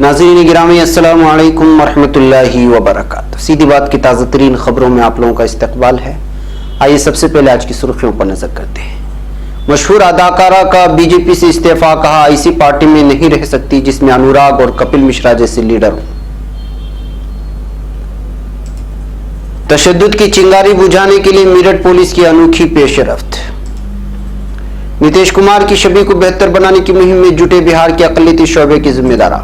नाज़रीन गिरामी अस्सलामु अलैकुम वरहमतुल्लाहि वबरकातुहू। सीधी बात की ताज़ा तरीन खबरों में आप लोगों का इस्तकबाल है। आइए सबसे पहले आज की सुर्खियों पर नजर करते हैं। मशहूर अदाकारा का बीजेपी से इस्तीफा, कहा ऐसी पार्टी में नहीं रह सकती जिसमें अनुराग और कपिल मिश्रा जैसे लीडर हों। तशद्दुद की चिंगारी बुझाने के लिए मेरठ पुलिस की अनोखी पेशरफ्त। नीतीश कुमार की छवि को बेहतर बनाने की मुहिम में जुटे बिहार के अक़लियती शोबे के जिम्मेदार।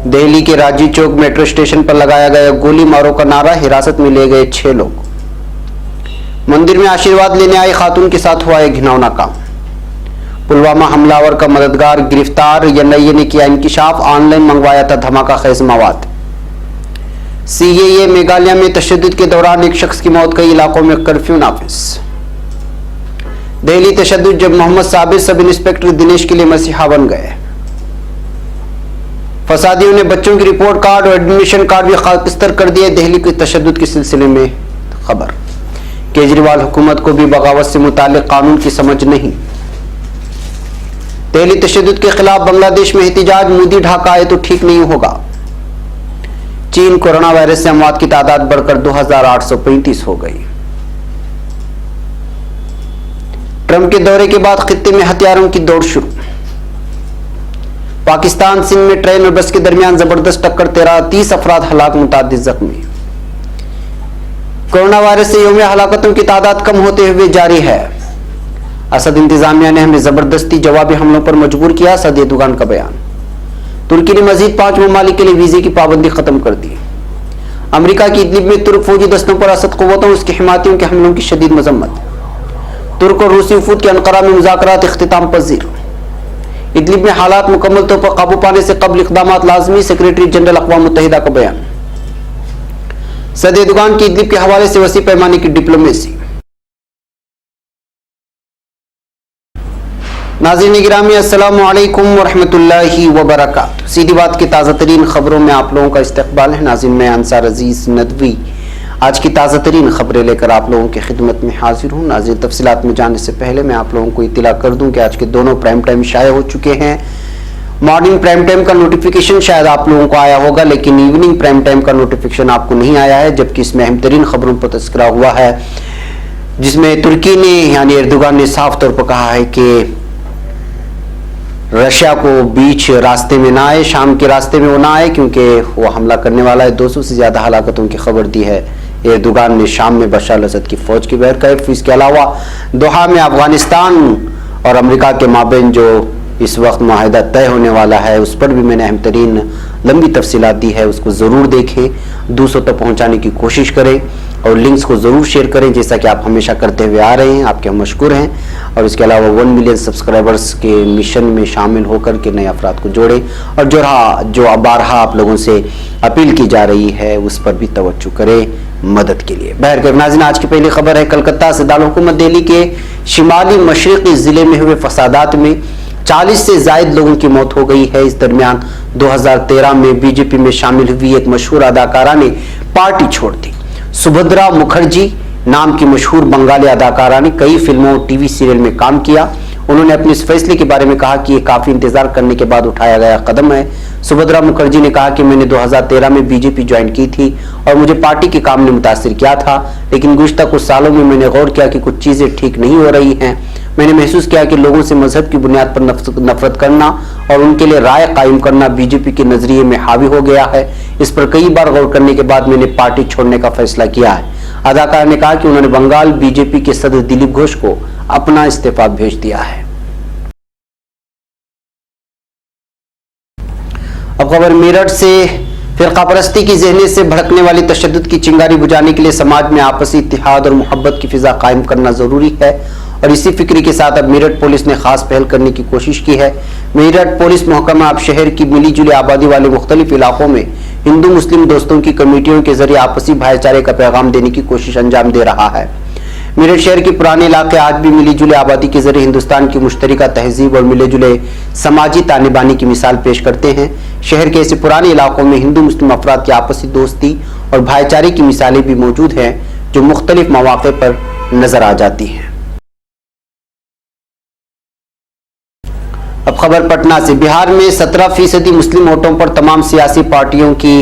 दिल्ली के राजीव चौक मेट्रो स्टेशन पर लगाया गया गोली मारो का नारा, हिरासत में लिए गए 6 लोग। मंदिर में आशीर्वाद लेने आई खातून के साथ हुआ एक घिनौना काम। पुलवामा हमलावर का मददगार गिरफ्तार, एनआईए ने किया इंकिशाफ, ऑनलाइन मंगवाया था धमाका खेज मवाद। सीएए मेघालय में तशद्दुद के दौरान एक शख्स की मौत, कई इलाकों में कर्फ्यू नाफिज। दिल्ली तशद्दुद, जब मोहम्मद साबिर सब इंस्पेक्टर दिनेश के लिए मसीहा बन गए। फसादियों ने बच्चों की रिपोर्ट कार्ड और एडमिशन कार्ड भी खाकस्तर कर दिए। दिल्ली के तशद्दुद के सिलसिले में खबर। केजरीवाल हुकूमत को भी बगावत से मुताल्लिक कानून की समझ नहीं। दिल्ली तशद्दुद के खिलाफ बांग्लादेश में एहतिजाज, मोदी ढाका आए तो ठीक नहीं होगा। चीन कोरोना वायरस से अमवात की तादाद बढ़कर 2835 हो गई। ट्रंप के दौरे के बाद खित्ते में हथियारों की दौड़ शुरू। पाकिस्तान सिंध में ट्रेन और बस के दरमियान जबरदस्त टक्कर, 30 अफराद हलाक, मुतादिद जख्मी। कोरोना वायरस से यौम हलाकतों की तादाद कम होते हुए जारी है। असद इंतजामिया ने हमें जबरदस्ती जवाबी हमलों पर मजबूर किया, असद एर्दोगान का बयान। तुर्की ने मजीद 5 ममालिक के लिए वीजे की पाबंदी खत्म कर दी। अमेरिका की इदलिब में तुर्क फौजी दस्तों पर असद कुव्वतों उसके हिमायतियों के हमलों की शदीद मजम्मत। तुर्क और रूसी वफूद के अंकारा में मुज़ाकरात इख्तिताम पजीर। इदलिब में हालात मुकम्मल तौर पर काबू पाने से कबल इक़दामात लाजमी, सेक्रेटरी जनरल अक़वाम मुत्तहिदा का बयान। सद एर्दोगान की इदलिब के हवाले से वसी पैमाने की डिप्लोमेसी। नाज़रीन गिरामी अस्सलामु अलैकुम वरहमतुल्लाहि वबरकातुहू। सीधी बात की ताज़ा तरीन खबरों में आप लोगों का इस्तकबाल है। नाज़रीन मैं अंसार अजीज नदवी आज की ताज़ा तरीन खबरें लेकर आप लोगों की खिदमत में हाजिर हूँ। नाज़रीन तफसीलात में जाने से पहले मैं आप लोगों को इत्तला कर दूं कि आज के दोनों प्राइम टाइम शाया हो चुके हैं। मॉर्निंग प्राइम टाइम का नोटिफिकेशन शायद आप लोगों को आया होगा, लेकिन इवनिंग प्राइम टाइम का नोटिफिकेशन आपको नहीं आया है, जबकि इसमें अहम तरीन खबरों पर तस्करा हुआ है, जिसमें तुर्की ने यानी एर्दोगान ने साफ तौर पर कहा है कि रशिया को बीच रास्ते में ना आए, शाम के रास्ते में वो ना आए, क्योंकि वो हमला करने वाला है। 200 से ज्यादा हलाकतों की खबर दी है एर्दोगान ने शाम में बशर असद की फौज की बहरकैफ। इसके अलावा दोहा में अफगानिस्तान और अमेरिका के माबेन जो इस वक्त मुआहिदा तय होने वाला है, उस पर भी मैंने अहम तरीन लंबी तफसीलात दी है, उसको ज़रूर देखें, दूसरों तक पहुँचाने की कोशिश करें और लिंक्स को ज़रूर शेयर करें, जैसा कि आप हमेशा करते हुए आ रहे हैं। आपके हम मशकूर हैं। और इसके अलावा 1 मिलियन सब्सक्राइबर्स के मिशन में शामिल होकर के नए अफराद को जोड़ें और जो बारहा आप लोगों से अपील की जा रही है उस पर भी तवज्जो करें मदद के लिए। बहरकैफ नाज़रीन आज की पहली खबर है, कलकत्ता से दारुल-हुकूमत दिल्ली के शिमाली मशरिकी ज़िले में हुए फसादात में 40 से ज़ायद लोगों की मौत हो गई है। इस दरमियान 2013 में बीजेपी में शामिल हुई एक मशहूर अदाकारा ने पार्टी छोड़ दी। सुभद्रा मुखर्जी नाम की मशहूर बंगाली अदाकारा ने कई फिल्मों और टीवी सीरियल में काम किया। उन्होंने अपने इस फैसले के बारे में कहा कि ये काफी इंतजार करने के बाद उठाया गया कदम है। सुभद्रा मुखर्जी ने कहा कि मैंने 2013 में बीजेपी ज्वाइन की थी और मुझे पार्टी के काम ने मुतासिर किया था, लेकिन गुज़श्ता कुछ सालों में मैंने गौर किया कि कुछ चीजें ठीक नहीं हो रही हैं। मैंने महसूस किया कि लोगों से मजहब की बुनियाद पर नफरत करना और उनके लिए राय कायम करना बीजेपी के नजरिए में हावी हो गया है। इस पर कई बार गौर करने के बाद मैंने पार्टी छोड़ने का फैसला किया है। अदाकार ने कहा कि उन्होंने बंगाल बीजेपी के सदर दिलीप घोष को अपना इस्तीफा भेज दिया है। अब खबर मेरठ से। फिरकापरस्ती की ज़हनियत से भड़कने वाली तशद्दुद की चिंगारी बुझाने के लिए समाज में आपसी इत्तेहाद और मोहब्बत की फिजा कायम करना जरूरी है और इसी फिक्री के साथ अब मेरठ पुलिस ने खास पहल करने की कोशिश की है। मेरठ पुलिस महकमा अब शहर की मिली जुली आबादी वाले मुख्तलिफ इलाकों में हिंदू मुस्लिम दोस्तों की कमेटियों के जरिए आपसी भाईचारे का पैगाम देने की कोशिश अंजाम दे रहा है। मेरठ शहर के पुराने इलाके आज भी मिली जुली आबादी के जरिए हिंदुस्तान की मुश्तरका तहजीब और मिले जुले समाजी तानेबानी की मिसाल पेश करते हैं। शहर के ऐसे पुराने इलाकों में हिंदू मुस्लिम अफराद की आपसी दोस्ती और भाईचारे की मिसालें भी मौजूद हैं, जो मुख्तलिफ मौके पर नजर आ जाती हैं। अब खबर पटना से। बिहार में 17% मुस्लिम वोटों पर तमाम सियासी पार्टियों की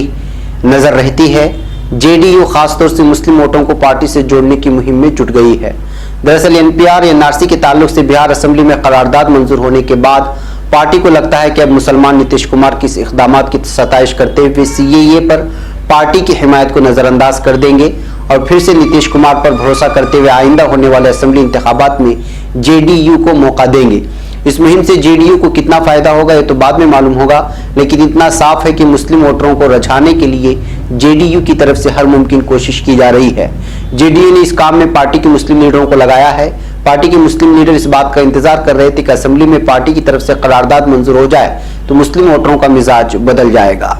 नजर रहती है। जेडीयू खासतौर से मुस्लिम वोटों को पार्टी से जोड़ने की मुहिम में जुट गई है। दरअसल एनपीआर एनआरसी के ताल्लुक से बिहार असेंबली में करारदाद मंजूर होने के बाद पार्टी को लगता है कि अब मुसलमान नीतीश कुमार के इस इक़दामात की सताइश करते हुए सीएए पर पार्टी की हिमायत को नजरअंदाज कर देंगे और फिर से नीतीश कुमार पर भरोसा करते हुए आइंदा होने वाले असेंबली इंतखाबात में जेडीयू को मौका देंगे। इस मुहिम से जेडीयू को कितना फायदा होगा ये तो बाद में मालूम होगा, लेकिन इतना साफ है कि मुस्लिम वोटरों को रझाने के लिए जेडीयू की तरफ से हर मुमकिन कोशिश की जा रही है। जेडीयू ने इस काम में पार्टी के मुस्लिम लीडरों को लगाया है। पार्टी के मुस्लिम लीडर इस बात का इंतजार कर रहे थे कि असेंबली में पार्टी की तरफ से करारदाद मंजूर हो जाए तो मुस्लिम वोटरों का मिजाज बदल जाएगा।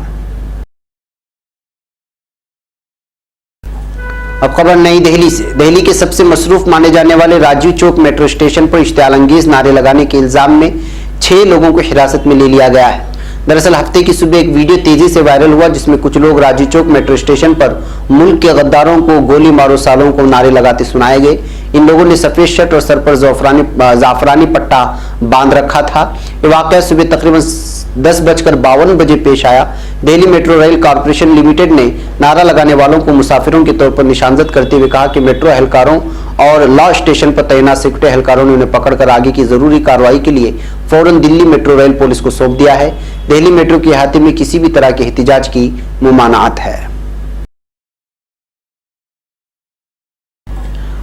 अब खबर नई दिल्ली से। दिल्ली के सबसे मसरूफ माने जाने वाले राजीव चौक मेट्रो स्टेशन पर इश्तियालंगेज नारे लगाने के इल्जाम में 6 लोगों को हिरासत में ले लिया गया है। दरअसल हफ्ते की सुबह एक वीडियो तेजी से वायरल हुआ जिसमें कुछ लोग राजीव चौक मेट्रो स्टेशन पर मुल्क के गद्दारों को गोली मारो सालों को नारे लगाते सुनाए गए। इन लोगों ने सफेद शर्ट और सर पर जाफरानी पट्टा बांध रखा था। ये वाकया सुबह तकरीबन 10:52 पेश आया। Delhi metro rail corporation limited ने नारा लगाने वालों को मुसाफिरों के तौर पर निशानजद करते हुए कहा कि मेट्रो एहलकारों और लॉ स्टेशन पर तैनात सिक्योरिटी एहलकारों ने उन्हें पकड़कर आगे की जरूरी कार्रवाई के लिए फौरन दिल्ली मेट्रो रेल पुलिस को सौंप दिया है। दिल्ली मेट्रो के अहाते में किसी भी तरह के एहतिजाज की ममानात है।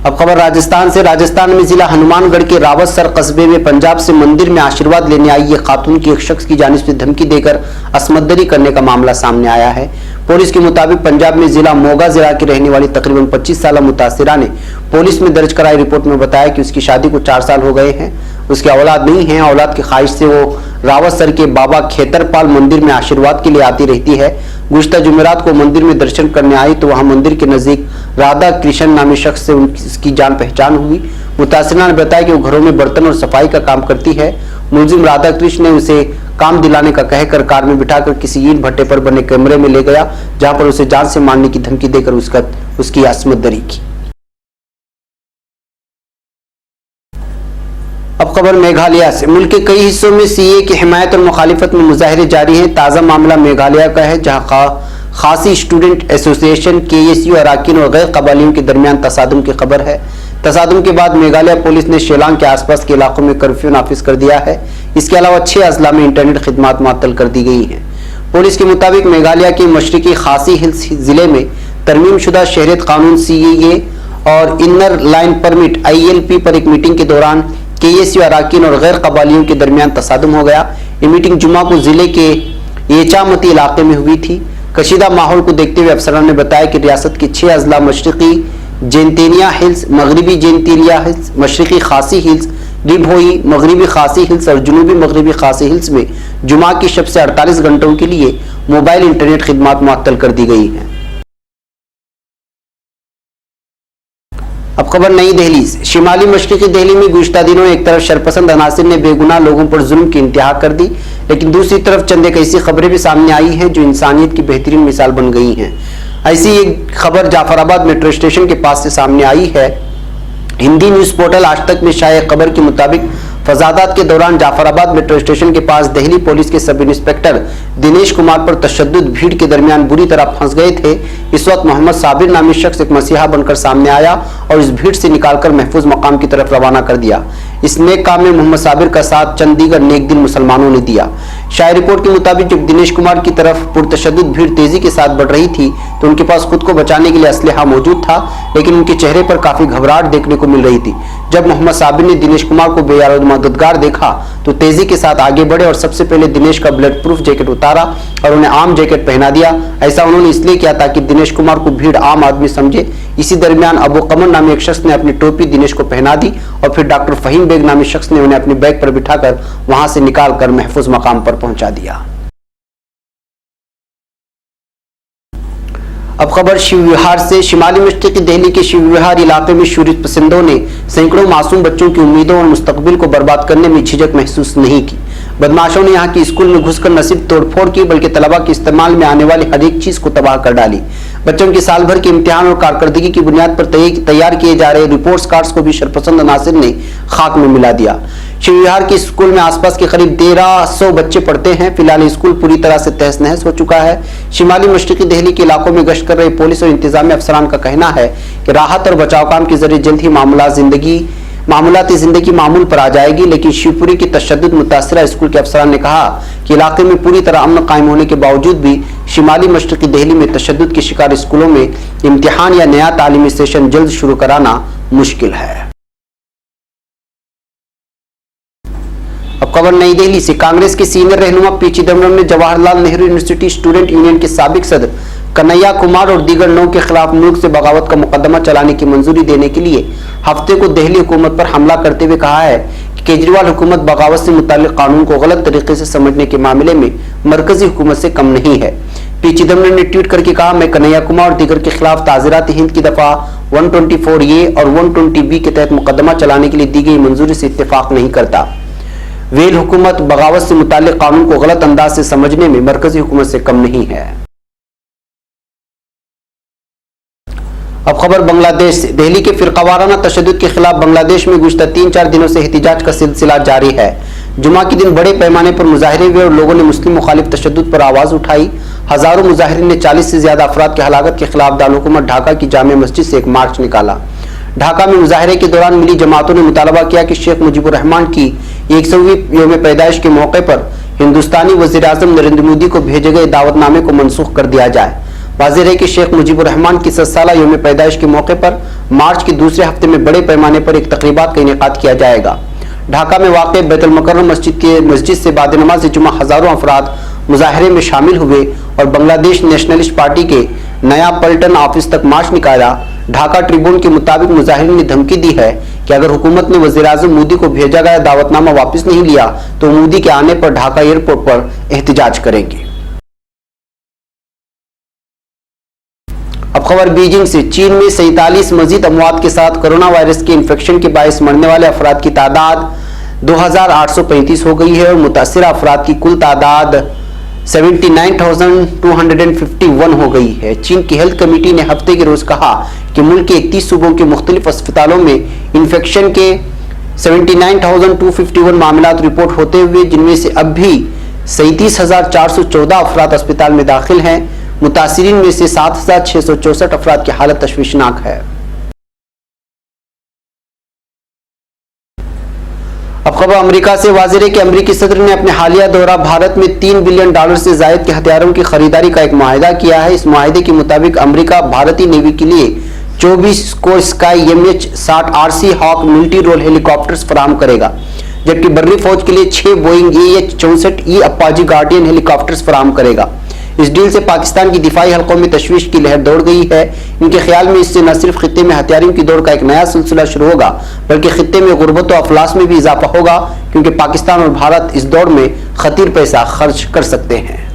अब खबर राजस्थान से। राजस्थान में जिला हनुमानगढ़ के रावतसर कस्बे में पंजाब से मंदिर में आशीर्वाद लेने आई एक खातून की एक शख्स की जानिब से धमकी देकर असमतदरी करने का मामला सामने आया है। पुलिस के मुताबिक पंजाब में जिला मोगा जिला की रहने वाली तकरीबन 25 साल मुतासिरा ने पुलिस में दर्ज कराई रिपोर्ट में बताया कि उसकी शादी को 4 साल हो गए हैं। उसके औलाद नहीं है। औलाद की ख्वाहिश से वो रावतसर के बाबा खेतरपाल मंदिर में आशीर्वाद के लिए आती रहती है। गुज़िश्ता जुमेरात को मंदिर में दर्शन करने आई तो वहां मंदिर के नजदीक राधा कृष्ण नामी शख्स से उसकी जान पहचान हुई। मुतासिरा ने बताया कि वो घरों में बर्तन और सफाई का काम करती है। मुलजिम राधा कृष्ण ने उसे काम दिलाने का कहकर कार में बिठाकर किसी ईंट भट्टे पर बने कमरे में ले गया, जहां पर उसे जान से मारने की धमकी देकर उसकी असमतदरी की। अब खबर मेघालय से। मुल्क के कई हिस्सों में सीए की हिमायत और मुखालिफत में मुजाहरे जारी हैं। ताज़ा मामला मेघालय का है, जहां खासी स्टूडेंट एसोसिएशन केएसयू अराकीन और गैर कबालियों के दरमियान तसादुम की खबर है। तसादुम के बाद मेघालय पुलिस ने शिलांग के आसपास के इलाकों में कर्फ्यू नाफिज कर दिया है। इसके अलावा 6 अजला में इंटरनेट खिदमात मुअत्तल कर दी गई हैं। पुलिस के मुताबिक मेघालय के मशरकी खासी हिल्स जिले में तरमीम शुदा शहरियत कानून सीएए और इनर लाइन परमिट ILP पर एक मीटिंग के दौरान केएसयू अराकीन और गैर कबालियों के दरमियान तसादुम हो गया। ये मीटिंग जुमा को जिले के येचामती इलाके में हुई थी। कशीदा माहौल को देखते हुए अफसरान ने बताया कि रियासत के 6 अजला मशरकी जेंतेनिया हिल्स, मगरबी जेंतेनिया हिल्स, मशरकी खासी हिल्स, रिभोई, मगरबी खासी हिल्स और जुनूबी मगरबी खासी हिल्स में जुमा की शब से 48 घंटों के लिए मोबाइल इंटरनेट खिदमात मुअत्तल कर दी गई हैं। अब खबर नई दिल्ली से। शिमाली मशरकी दिल्ली में गुज़िश्ता दिनों एक तरफ शरपसंद अनासिर ने बेगुनाह लोगों पर जुल्म की इंतहा कर दी, लेकिन दूसरी तरफ चंद एक ऐसी खबरें भी सामने आई हैं जो इंसानियत की बेहतरीन मिसाल बन गई हैं। ऐसी एक खबर जाफराबाद मेट्रो स्टेशन के पास से सामने आई है। हिंदी न्यूज पोर्टल आज तक में शाया खबर के मुताबिक फसादात के दौरान जाफराबाद मेट्रो स्टेशन के पास दिल्ली पुलिस के सब इंस्पेक्टर दिनेश कुमार पर तशद्दुद भीड़ के दरमियान बुरी तरह फंस गए थे। इस वक्त मोहम्मद साबिर नामी शख्स एक मसीहा बनकर सामने आया और इस भीड़ से निकालकर महफूज मकाम की तरफ रवाना कर दिया। इस नेक काम में मोहम्मद साबिर का साथ चंद दीगर नेक दिल मुसलमानों ने दिया। शायर रिपोर्ट के मुताबिक जब दिनेश कुमार की तरफ पुरतशद्दुद भीड़ तेजी के साथ बढ़ रही थी तो उनके पास खुद को बचाने के लिए असलहा मौजूद था, लेकिन उनके चेहरे पर काफी घबराहट देखने को मिल रही थी। जब मोहम्मद साबिर ने दिनेश कुमार को बेयाद मददगार देखा तो तेजी के साथ आगे बढ़े और सबसे पहले दिनेश का ब्लड प्रूफ जैकेट उतारा और उन्हें आम जैकेट पहना दिया। ऐसा उन्होंने इसलिए किया ताकि दिनेश कुमार को भीड़ आम आदमी समझे। इसी दरमियान अबू कमर नामी एक शख्स ने अपनी टोपी दिनेश को पहना दी और फिर डॉक्टर फहीम बेग नामी शख्स ने उन्हें अपने बैग पर बिठाकर वहां से निकालकर महफूज मकाम पर पहुंचा दिया। अब खबर शिव विहार से। शिमाली मशरक़ी दिल्ली के शिव विहार इलाके में शूरियत पसंदों ने सैकड़ों मासूम बच्चों की उम्मीदों और मुस्तकबिल को बर्बाद करने में झिझक महसूस नहीं की। बदमाशों ने यहाँ की स्कूल में घुसकर न सिर्फ तोड़फोड़ की बल्कि तलबा के इस्तेमाल में आने वाली हर एक चीज को तबाह कर डाली। बच्चों की साल भर के इम्तिहान और कारकर्दगी की बुनियाद पर तैयार किए जा रहे रिपोर्ट्स कार्ड्स को भी शरपसंद नासिर ने खाक में मिला दिया। शिवविहार के स्कूल में आसपास के करीब 1300 बच्चे पढ़ते हैं। फिलहाल स्कूल पूरी तरह से तहस नहस हो चुका है। शिमाली मशरकी दिल्ली के इलाकों में गश्त कर रहे पुलिस और इंतजामी अफसरान का कहना है कि राहत और बचाव काम के जरिए जल्द ही मामूलाती जिंदगी मामूल पर आ जाएगी, लेकिन शिवपुरी की तशद्दुद मुतासिरा स्कूल के अफसरान ने कहा कि इलाके में पूरी तरह अमन कायम होने के बावजूद भी शिमाली मशरकी दिल्ली में तशद्दुद के शिकार स्कूलों में इम्तिहान या नया तालीमी सेशन जल्द शुरू कराना मुश्किल है। अब खबर नई दिल्ली से। कांग्रेस के सीनियर रहनुमा पी चिदम्बरम ने Jawaharlal Nehru university student union के साबिक सदर कन्हैया कुमार और दीगर 9 के खिलाफ मुल्क से बगावत का मुकदमा चलाने की मंजूरी देने के लिए हफ्ते को दिल्ली हुकूमत पर हमला करते हुए कहा है कि केजरीवाल हुकूमत बगावत से मुताल्लिक कानून को गलत तरीके से समझने के मामले में मरकजी हुकूमत से कम नहीं है। पी चिदम्बरम ने ट्वीट करके कहा, मैं कन्हैया कुमार और दीगर के खिलाफ ताज़ीरात हिंद की दफा 124A और 120B के तहत मुकदमा चलाने के लिए दी गई मंजूरी से इत्तेफाक नहीं करता। वेल हुकूमत बगावत से मुताल्लिक कानून को गलत अंदाज से समझने में मरकजी हुकूमत से कम नहीं है। अब खबर बांग्लादेश से। दिल्ली के फिरकावाराना तशद्दुद के खिलाफ बांग्लादेश में गुज़श्ता 3-4 दिनों से एहतिजाज का सिलसिला जारी है। जुमा के दिन बड़े पैमाने पर मुजाहरे हुए और लोगों ने मुस्लिम मुखालिफ तशद्दुद पर आवाज उठाई। हजारों मुजाहिरीन ने 40 से ज्यादा अफराद की हलाकत के खिलाफ दारुल ढाका की जामे मस्जिद से एक मार्च निकाला। ढाका में मुजाहरे के दौरान मिली जमातों ने मुतालबा किया कि शेख मुजीबुर रहमान की 100वीं यौम पैदाइश के मौके पर हिंदुस्तानी वजीर आजम नरेंद्र मोदी को भेजे गए दावतनामे को मनसूख कर दिया जाए। वाज़ेह है कि शेख मुजीबुर रहमान की 7 साला यौम पैदाइश के मौके पर मार्च के दूसरे हफ्ते में बड़े पैमाने पर एक तकरीबात का इनेकाद किया जाएगा। ढाका में वाक़ बैतुल मुकर्रम मस्जिद से बाद नमाज जुमा हजारों अफराद मुजाहरे में शामिल हुए और बांग्लादेश नेशनलिस्ट पार्टी के नया पलटन ऑफिस तक मार्च निकाला। ढाका ट्रिब्यून के मुताबिक मुजाहिरीन ने धमकी दी है कि अगर हुकूमत ने वज़ीर आज़म मोदी को भेजा गया दावतनामा वापस नहीं लिया तो मोदी के आने पर ढाका एयरपोर्ट पर एहतिजाज करेंगे। अब खबर बीजिंग से। चीन में 47 मजीद अमवात के साथ कोरोना वायरस के इन्फेक्शन के बायस मरने वाले अफराद की तादाद 2835 हो गई है और मुतासिरा अफराद की कुल तादाद 79,251 हो गई है। चीन की हेल्थ कमेटी ने हफ्ते के रोज कहा कि मुल्क के 31 सूबों के मुख्तलिफ अस्पतालों में इन्फेक्शन के 79,251 मामला रिपोर्ट होते हुए जिनमें से अब भी 37,414 अफराद अस्पताल में दाखिल हैं। मुतासिरीन में से 7,664 अफराद की हालत तशवीशनाक है। अब खबर अमेरिका से। वाज़ेह है कि अमेरिकी सदर ने अपने हालिया दौरा भारत में $3 बिलियन से जायद के हथियारों की खरीदारी का एक मुआहिदा किया है। इस मुआहिदे के मुताबिक अमेरिका भारतीय नेवी के लिए 24 को स्काई MH-60 RC hawk multi role helicopters फराहम करेगा, जबकि बर्री फौज के लिए 6 Boeing AH-64E Apache guardian helicopters फराहम करेगा। इस डील से पाकिस्तान की दिफाई हलकों में तशवीश की लहर दौड़ गई है। इनके ख्याल में इससे न सिर्फ खित्ते में हथियारों की दौड़ का एक नया सिलसिला शुरू होगा बल्कि खित्ते में गुर्बत और अफलास में भी इजाफा होगा, क्योंकि पाकिस्तान और भारत इस दौड़ में खतीर पैसा खर्च कर सकते हैं।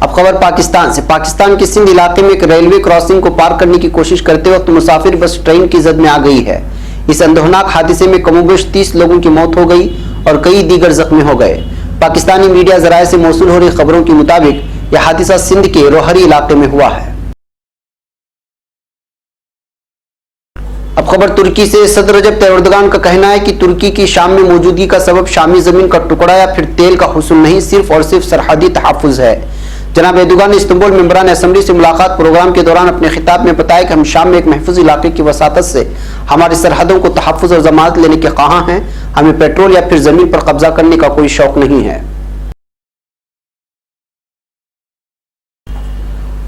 अब खबर पाकिस्तान से। पाकिस्तान के सिंध इलाके में एक रेलवे क्रॉसिंग को पार करने की कोशिश करते वक्त मुसाफिर बस ट्रेन की जद में आ गई है। इस अंदोहनाक हादसे में कमोबेश 30 लोगों की मौत हो गई और कई दीगर जख्मी हो गए। पाकिस्तानी मीडिया जराये से मौसूल हो रही खबरों के मुताबिक यह हादसा सिंध के रोहरी इलाके में हुआ है। अब खबर तुर्की से। सदर रजब तैयब एर्दोगान का कहना है कि तुर्की की शाम में मौजूदगी का सबब शामी जमीन का टुकड़ा या फिर तेल का हुस्न नहीं, सिर्फ और सिर्फ सरहदी तहफ़्फ़ुज़ है। जनाब एर्दोगान ने इस्तांबुल मेंबरान असम्बली से मुलाकात प्रोग्राम के दौरान अपने खिताब में बताया कि हम शाम में एक महफूज इलाके की वसातत से हमारी सरहदों को तहफ़्फ़ुज़ और ज़मानत लेने के ख़्वाह हैं। हमें पेट्रोल या फिर जमीन पर कब्जा करने का कोई शौक नहीं है।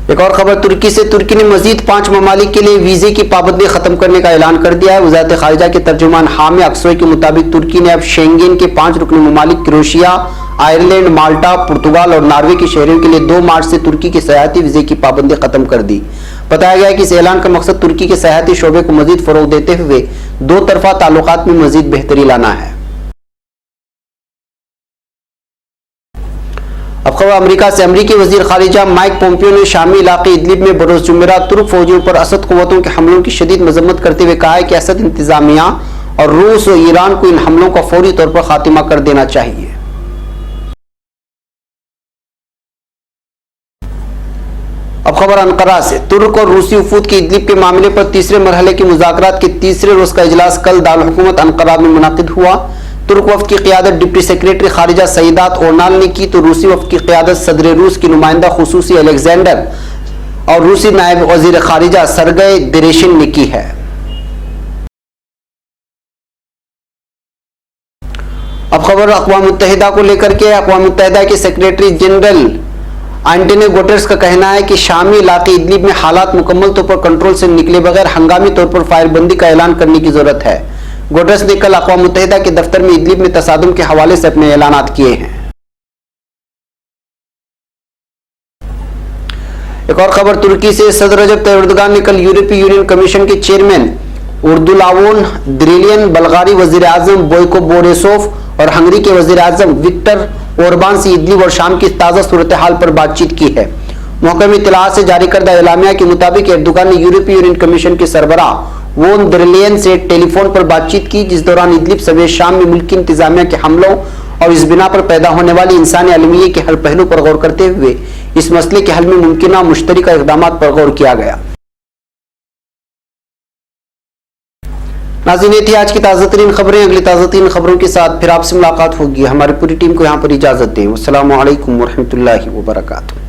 एक और खबर तुर्की से। तुर्की ने मजीद 5 ममालिक के लिए वीजे की पाबंदी खत्म करने का ऐलान कर दिया है। वज़ारत ख़ारिजा के तर्जुमान हामी अक्सोई के मुताबिक तुर्की ने अब शेंगेन के 5 रुकनी ममालिक क्रोएशिया, आयरलैंड, माल्टा, पुर्तगाल और नॉर्वे के शहरियों के लिए 2 मार्च से तुर्की के सयाहती वीजे की पाबंदी खत्म कर दी। बताया गया है कि इस ऐलान का मकसद तुर्की के सयाहती शोबे को मजीद फरोग देते हुए 2 तरफा ताल्लुकात में मजीद बेहतरी लाना है। अब खबर अमेरिका से। अमेरिकी वजीर खारिजा माइक पोम्पियो ने शामी इलाके इदलिब में बरोज जुमेरात तुर्क फौजियों पर असद कुव्वतों के हमलों की शदीद मजम्मत करते हुए कहा है कि असद इंतजामिया और रूस और ईरान को इन हमलों का फौरी तौर पर खात्मा कर देना चाहिए। अब खबर अंकारा से। तुर्क और रूसी वफूद के इदलिब के मामले पर तीसरे मरहले के मुज़ाकरात के तीसरे रोज का इजलास कल दारुल हुकूमत अंकारा में मुनाकिद हुआ। तुर्क वफ्द की क़ियादत डिप्टी सेक्रेटरी खारिजा सईदात ओरनाल ने की तो रूसी वफ्द की क़ियादत सदर रूस की नुमाइंदा खुसूसी अलेक्जेंडर और रूसी नायब वज़ीर खारिजा सरगई देरेशिन ने की है। अब खबर अक़वाम मुत्तहिदा को लेकर के। अक़वाम मुत्तहिदा के सेक्रेटरी जनरल एंटोनियो गुटेरेस का कहना है कि शामी इलाके इदलिब में हालात मुकम्मल तौर पर कंट्रोल से निकले बगैर हंगामी तौर पर फायरबंदी का ऐलान करने की जरूरत है। गुटेरेस ने कल अक़वाम मुत्तहिदा के दफ्तर में इदलिब में तसादुम के हवाले से अपने ऐलानात किए हैं। एक और खबर तुर्की से। सदर रजब तय्यिप एर्दोगान ने कल यूरोपीय यूनियन कमीशन के चेयरमैन उर्दुलावोन द्रिलियन, बल्गारी वजीर आजम बोयको बोरिसोव और हंगरी के वजीर आजम विक्टर ओरबान से इदलिब और शाम की ताज़ा सूरत हाल पर बातचीत की है। महकमे इत्तलाआत से जारी करदा एलामिया के मुताबिक एर्दोगान ने यूरोपीय यूनियन कमीशन के सरबराह वोन द्रिलियन से टेलीफोन पर बातचीत की, जिस दौरान इदलिब सवेर शाम में मुल्की इंतजामिया के हमलों और इस बिना पर पैदा होने वाली इंसानी अलमिये के हर पहलू पर गौर करते हुए इस मसले के हल में मुमकिन मुश्तरका इक़दाम पर गौर किया गया। नाज़रीन, ये थी आज की ताज़ा तरीन खबरें। अगली ताज़ा तरीन खबरों के साथ फिर आपसे मुलाकात होगी। हमारी पूरी टीम को यहाँ पर इजाज़त दें। अस्सलामु अलैकुम वरहमतुल्लाहि वबरकातुहू।